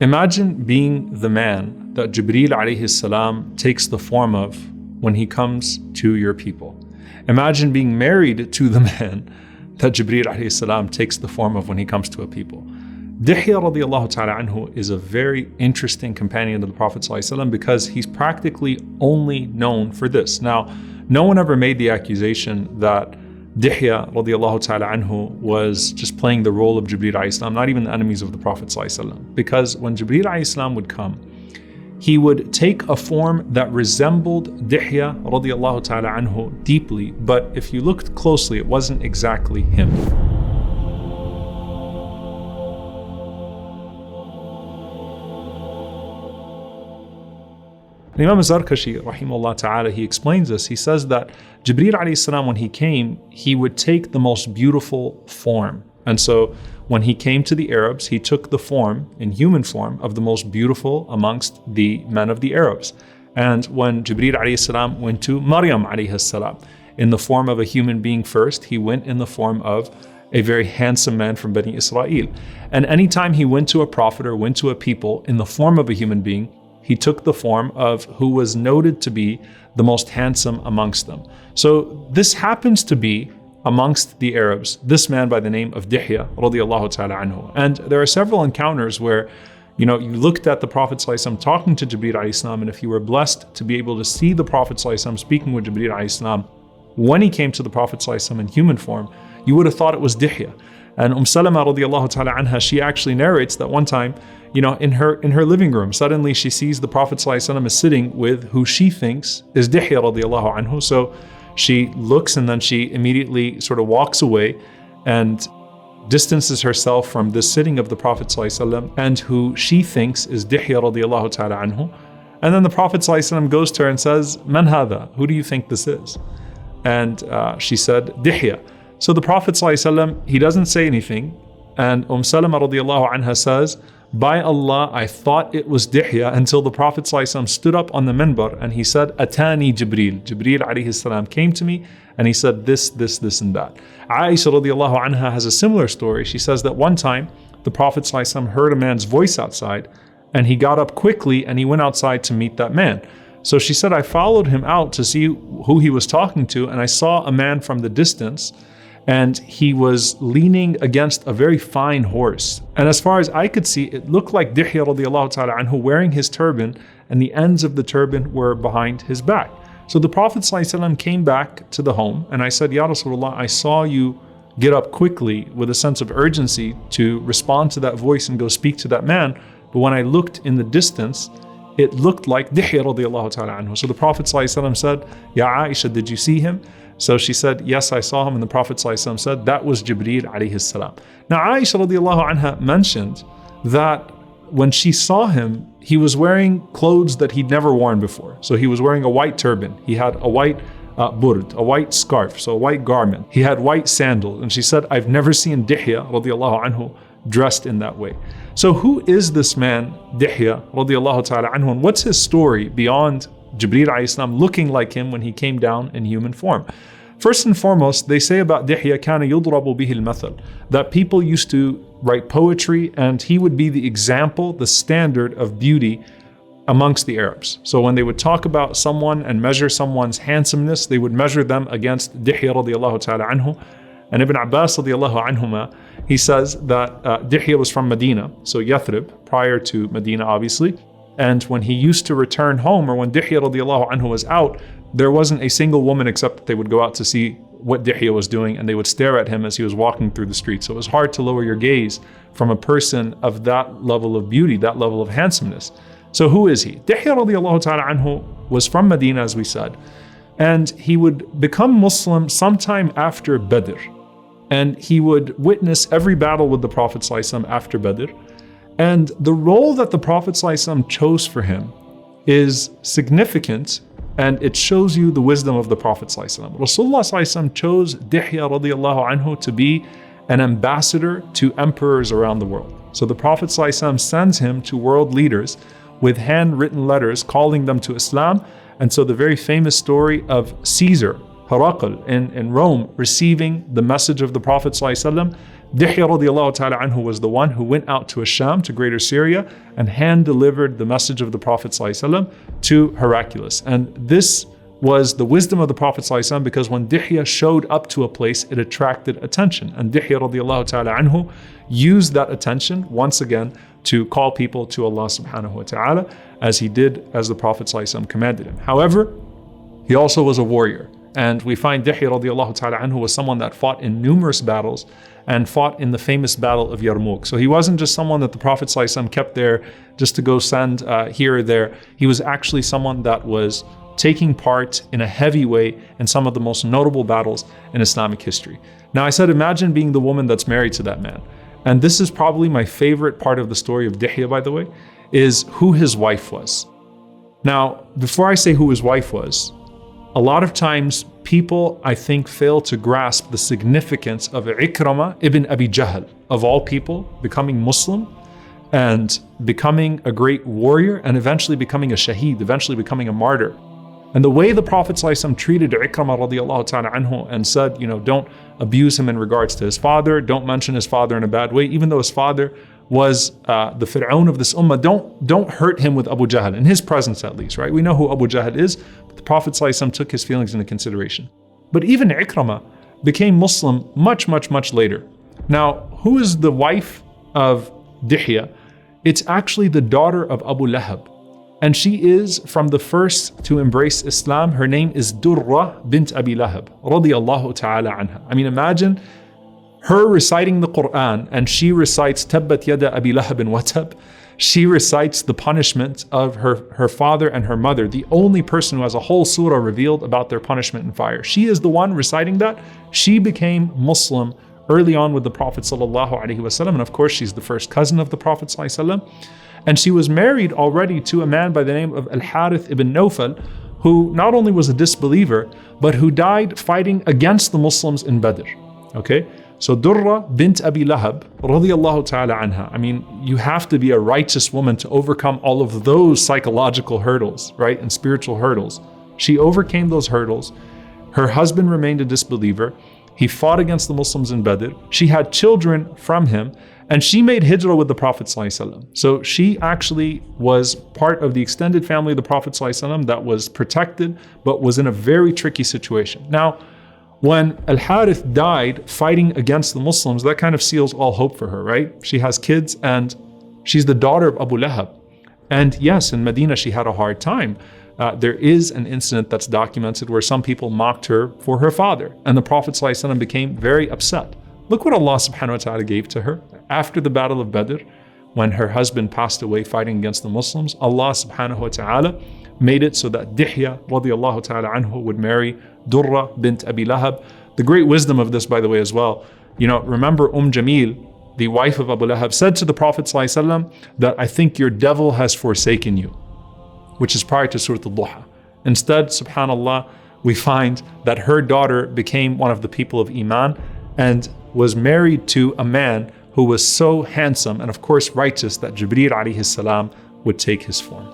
Imagine being the man that Jibreel alayhi salam takes the form of when he comes to your people. Imagine being married to the man that Jibreel alayhi salam takes the form of when he comes to a people. Dihyah radiallahu ta'ala anhu is a very interesting companion of the Prophet ﷺ because he's practically only known for this. Now, no one ever made the accusation that Dihyah radiallahu ta'ala anhu was just playing the role of Jibreel alayhi salam, not even the enemies of the Prophet ﷺ. Because when Jibreel alayhi salam would come, he would take a form that resembled Dihyah radiallahu ta'ala anhu deeply, but if you looked closely, it wasn't exactly him. Imam Zarkashi, rahimahullah ta'ala, he explains this. He says that Jibreel alayhi salam, when he came, he would take the most beautiful form. And so when he came to the Arabs, he took the form, in human form, of the most beautiful amongst the men of the Arabs. And when Jibreel alayhi salam went to Maryam alayhi salam, in the form of a human being first, he went in the form of a very handsome man from Bani Israel. And anytime he went to a prophet or went to a people in the form of a human being, he took the form of who was noted to be the most handsome amongst them. So this happens to be amongst the Arabs, this man by the name of Dihyah radiallahu ta'ala anhu. And there are several encounters where, you looked at the Prophet ﷺ talking to Jibreel alayhi salam, and if you were blessed to be able to see the Prophet ﷺ speaking with Jibreel alayhi salam, when he came to the Prophet ﷺ in human form, you would have thought it was Dihyah. And Salama radiallahu ta'ala anha, she actually narrates that one time, in her living room, suddenly she sees the Prophet ﷺ is sitting with who she thinks is Dihyah radiallahu anhu. So she looks and then she immediately sort of walks away and distances herself from the sitting of the Prophet ﷺ and who she thinks is Dihyah radiallahu ta'ala anhu. And then the Prophet ﷺ goes to her and says, "Man hadha? Who do you think this is?" And she said, "Dihyah." So the Prophet ﷺ, he doesn't say anything. And Salama radiallahu anha says, "By Allah, I thought it was Dihyah until the Prophet ﷺ stood up on the minbar and he said, Atani Jibreel. Jibreel alayhi salam came to me and he said this, and that." Aisha radiallahu anha has a similar story. She says that one time the Prophet ﷺ heard a man's voice outside and he got up quickly and he went outside to meet that man. So she said, I followed him out to see who he was talking to, and I saw a man from the distance, and he was leaning against a very fine horse. And as far as I could see, it looked like Dihyah radiallahu ta'ala anhu wearing his turban, and the ends of the turban were behind his back. So the Prophet ﷺ came back to the home, and I said, Ya Rasulullah, I saw you get up quickly with a sense of urgency to respond to that voice and go speak to that man. But when I looked in the distance, it looked like Dihyah radiallahu ta'ala anhu. So the Prophet ﷺ said, Ya Aisha, did you see him? So she said, yes, I saw him. And the Prophet ﷺ said, that was Jibreel alayhi salam. Now Aisha radiallahu anha mentioned that when she saw him, he was wearing clothes that he'd never worn before. So he was wearing a white turban. He had a white burd, a white scarf, so a white garment. He had white sandals. And she said, I've never seen Dihyah radiallahu anhu dressed in that way. So who is this man, Dihyah radiallahu ta'ala anhu, and what's his story beyond Jibreel alayhi salam looking like him when he came down in human form? First and foremost, they say about Dihyah, كان يضرب به المثل, that people used to write poetry and he would be the example, the standard of beauty amongst the Arabs. So when they would talk about someone and measure someone's handsomeness, they would measure them against Dihyah radiallahu ta'ala anhu. And Ibn Abbas radiallahu anhuma, he says that Dihyah was from Medina, so Yathrib, prior to Medina obviously. And when he used to return home, or when Dihyah radiallahu anhu was out, there wasn't a single woman except that they would go out to see what Dihyah was doing, and they would stare at him as he was walking through the street. So it was hard to lower your gaze from a person of that level of beauty, that level of handsomeness. So who is he? Dihyah radiallahu ta'ala anhu was from Medina, as we said, and he would become Muslim sometime after Badr. And he would witness every battle with the Prophet ﷺ after Badr. And the role that the Prophet ﷺ chose for him is significant, and it shows you the wisdom of the Prophet ﷺ. Rasulullah ﷺ chose Dihyah radiallahu anhu to be an ambassador to emperors around the world. So the Prophet ﷺ sends him to world leaders with handwritten letters calling them to Islam. And so the very famous story of Caesar, Herakl in Rome, receiving the message of the Prophet ﷺ, Dihyah radiallahu ta'ala anhu was the one who went out to Sham, to Greater Syria, and hand-delivered the message of the Prophet ﷺ to Heraclius. And this was the wisdom of the Prophet ﷺ, because when Dihyah showed up to a place, it attracted attention. And Dihyah radiallahu ta'ala anhu used that attention once again to call people to Allah subhanahu wa ta'ala, as he did as the Prophet ﷺ commanded him. However, he also was a warrior. And we find Dihyah radiallahu ta'ala anhu was someone that fought in numerous battles and fought in the famous battle of Yarmouk. So he wasn't just someone that the Prophet ﷺ kept there just to go send here or there. He was actually someone that was taking part in a heavy way in some of the most notable battles in Islamic history. Now, I said, imagine being the woman that's married to that man. And this is probably my favorite part of the story of Dihyah, by the way, is who his wife was. Now, before I say who his wife was, a lot of times people, I think, fail to grasp the significance of Ikramah ibn Abi Jahl, of all people, becoming Muslim and becoming a great warrior and eventually becoming a shaheed, eventually becoming a martyr. And the way the Prophet ﷺ treated Ikramah radiallahu ta'ala anhu and said, don't abuse him in regards to his father, don't mention his father in a bad way, even though his father was the Fir'aun of this ummah, don't hurt him with Abu Jahl, in his presence at least, right? We know who Abu Jahl is, but the Prophet ﷺ took his feelings into consideration. But even Ikramah became Muslim much, much, much later. Now, who is the wife of Dihyah? It's actually the daughter of Abu Lahab. And she is from the first to embrace Islam. Her name is Durrah bint Abi Lahab, radiyallahu ta'ala anha. I mean, imagine her reciting the Quran, and she recites Tabbat yada Abi Lahab wa tab. She recites the punishment of her father and her mother, the only person who has a whole surah revealed about their punishment in fire. She is the one reciting that. She became Muslim early on with the Prophet sallallahu alaihi wasallam, and of course she's the first cousin of the Prophet sallallahu alaihi wasallam. And she was married already to a man by the name of al-Harith ibn Nawfal, who not only was a disbeliever, but who died fighting against the Muslims in Badr. Okay? So Durrah bint Abi Lahab, radiyallahu ta'ala anha. I mean, you have to be a righteous woman to overcome all of those psychological hurdles, right? And spiritual hurdles. She overcame those hurdles. Her husband remained a disbeliever. He fought against the Muslims in Badr. She had children from him, and she made hijrah with the Prophet ﷺ. So she actually was part of the extended family of the Prophet ﷺ that was protected, but was in a very tricky situation. Now, when Al-Harith died fighting against the Muslims, that kind of seals all hope for her, right? She has kids, and she's the daughter of Abu Lahab. And yes, in Medina, she had a hard time. There is an incident that's documented where some people mocked her for her father, and the Prophet ﷺ became very upset. Look what Allah subhanahu wa ta'ala gave to her. After the battle of Badr, when her husband passed away fighting against the Muslims, Allah subhanahu wa ta'ala made it so that Dihyah radiallahu ta'ala anhu would marry Durrah bint Abi Lahab. The great wisdom of this, by the way, as well, remember Jamil, the wife of Abu Lahab, said to the Prophet ﷺ that, I think your devil has forsaken you, which is prior to Surah Al-Duha. Instead, subhanAllah, we find that her daughter became one of the people of Iman and was married to a man who was so handsome and of course righteous that Jibreel alayhi salam would take his form.